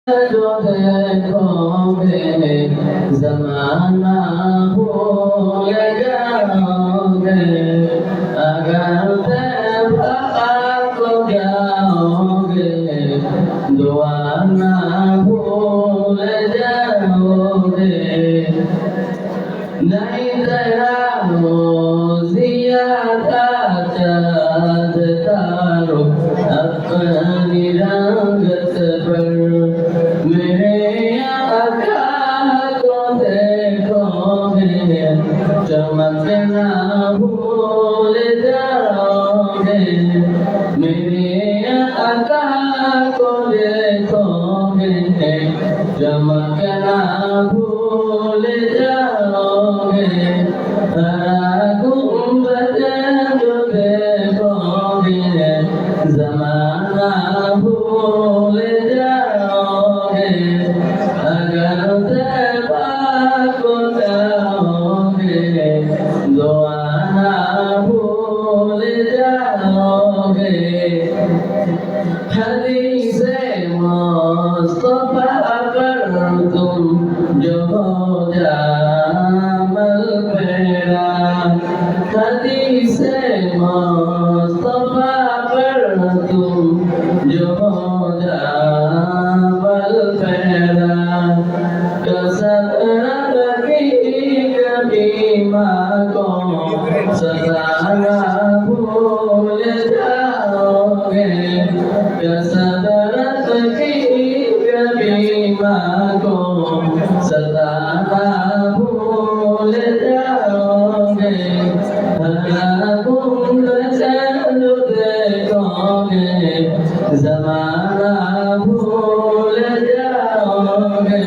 जो देखोगे जमाना भूल जाओगे अगर तैबा को जाओगे दुआ ना भूल जाओगे नहीं तेरा जियादा चाँद तारो अपनी रंगत पर मेरे आका को देखोगे चमकना भूल जाओगे मेरे आका को देखोगे चमकना भूल जाओगे हरा गुंबद जो देखोगे ज़माना भूल जाओगे अगर तैबा को जाओगे दुआना भूल जाओगे हदीसे मुस्तफा पर तुम जो हो जामल पेरा हदीसे मुस्तफा पर तुम जो हो जामल पेरा कसरत की कभी माँ को सताना भूल जाओगे कसरत की कभी माँ को सताना भूल जाओगे हरा गुंबद जो देखोगे ज़माना भूल जाओगे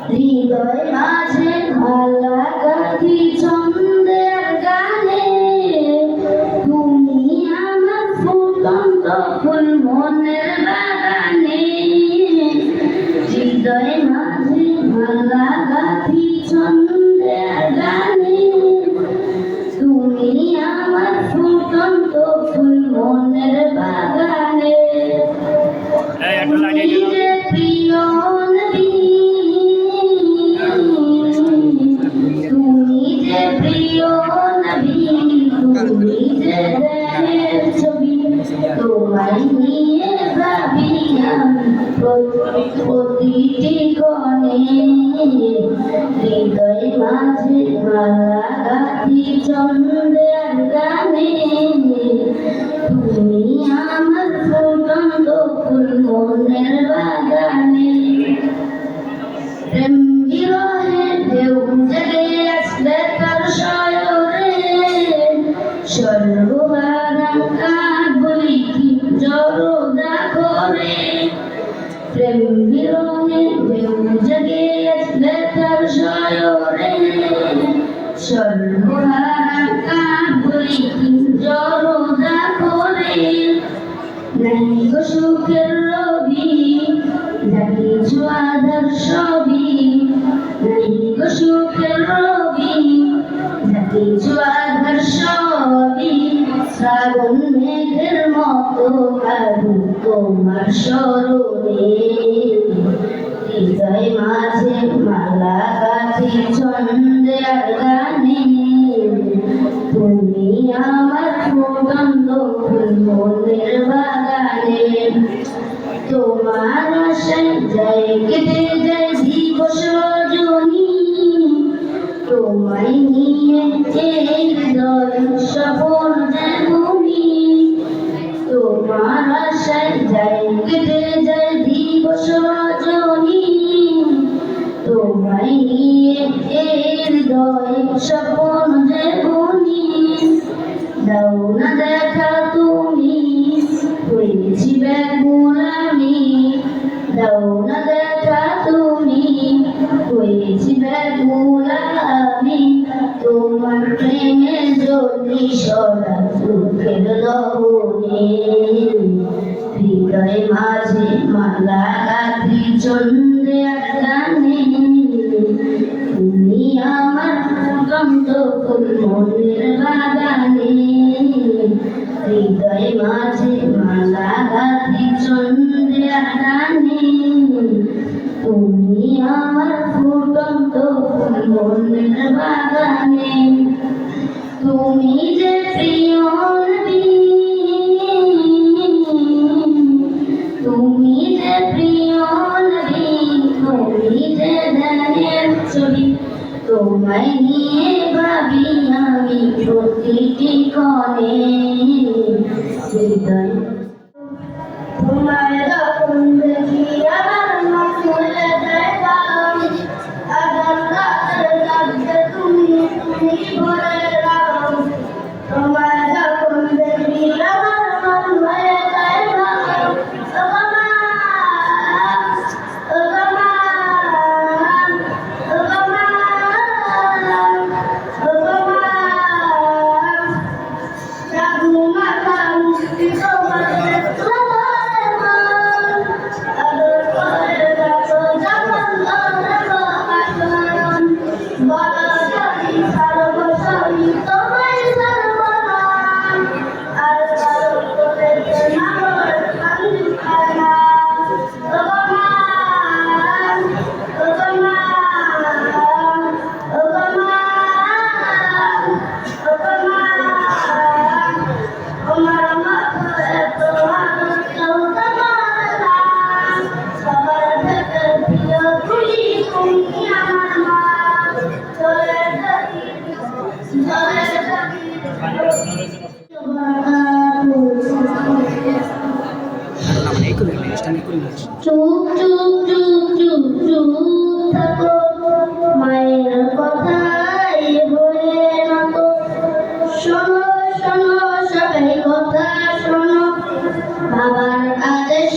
হৃদয় মাঝে ভালাগাথি ছন্দের গানে তুমি আমার ফুটন্ত ফুল মনের বাগানে হৃদয় মাঝে ভালাগাথি ছন্দের গানে তুমি আমার ফুটন্ত ফুল মনের বাগানে তুমি যে প্রিয় প্রিয় নবী তুমি যে দেহের ছবি তোমায় নিয়ে ভাবি আমি প্রতিটি ক্ষণে হৃদয় মাঝে মালা গাথি ছন্দের গানে তুমি আমার ফুটন্ত ফুল মনের বাগানে প্রেম বিরহে ঢেউ জেগে আসলে তার শয়রে সর্বহারা কার বলি কি জড়দা করে প্রেম বিরহে ঢেউ জেগে আসলে তার শয়রে সর্বহারা কার বলি কি জড়দা করে নাই গো সুখের রবি জাগিয়েছ আধার সবই নাই গো সুখের রবি জাগিয়েছ আধার সবই শ্রাবণ মেঘের মতো ভাবি তোমার স্মরণে হৃদয় মাঝে মালা গাথি ছন্দের গানে তুমি আমার ফুটন্ত ফুল মনের বাগানে তোমার আশায় যায় কেটে যায় দিবস রজনী তোমায় নিয়ে এই হৃদয় স্বপন যেমনি তোমার আশায় যায় কেটে যায় দিবস রজনী তোমায় নিয়ে এই হৃদয় স্বপন যেমনি দাও না দেখা তুমি হয়েছি ব্যাকুল আমি দাও না দেখা তুমি হয়েছি ব্যাকুল আমি তোমার প্রেমে যদি সদা সুখের লবণে হৃদয় মাঝে মালা গাথি ছন্দের গানে তুমি আমার ফুটন্ত ফুল মনের বাগানে হৃদয় মাঝে মালা বাগানে তুমি যে প্রিয় নবী, তুমি যে প্রিয় নবী, তুমি যে ধ্যানের ছবি, তোমায় নিয়ে ভাবি আমি প্রতিটি ক্ষণে হৃদয়। তোমায় যখন দেখি আমার মন ভুলে যায় কারণ আগার রাতের লাগছে তুমি তুমি ভরে রাখো। তোমায় যখন দেখি আমার মন হয়ে যায় কারণ চুপ চুপ চুপ চুপ চুপ থাকো, মায়ের কথাই বলে না তো। শোনো শোনো সবাই কথা শোনো, বাবার আদেশ